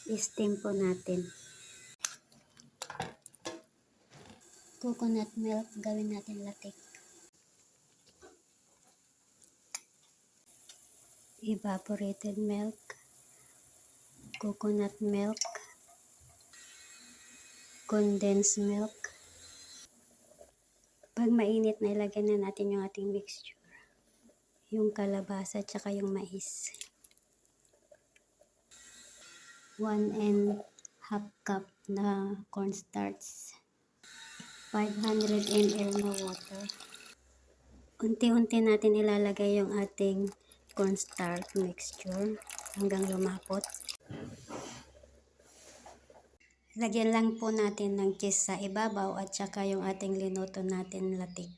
I-steam po natin. Coconut milk, gawin natin latik. Evaporated milk, coconut milk, condensed milk. Pag mainit na, ilagay na natin yung ating mixture. Yung kalabasa at saka yung mais. 1½ cup na cornstarch. 500 ml na water. Unti-unti natin ilalagay yung ating cornstarch mixture hanggang lumapot. Lagyan lang po natin ng cheese sa ibabaw at saka yung ating linuto natin latik.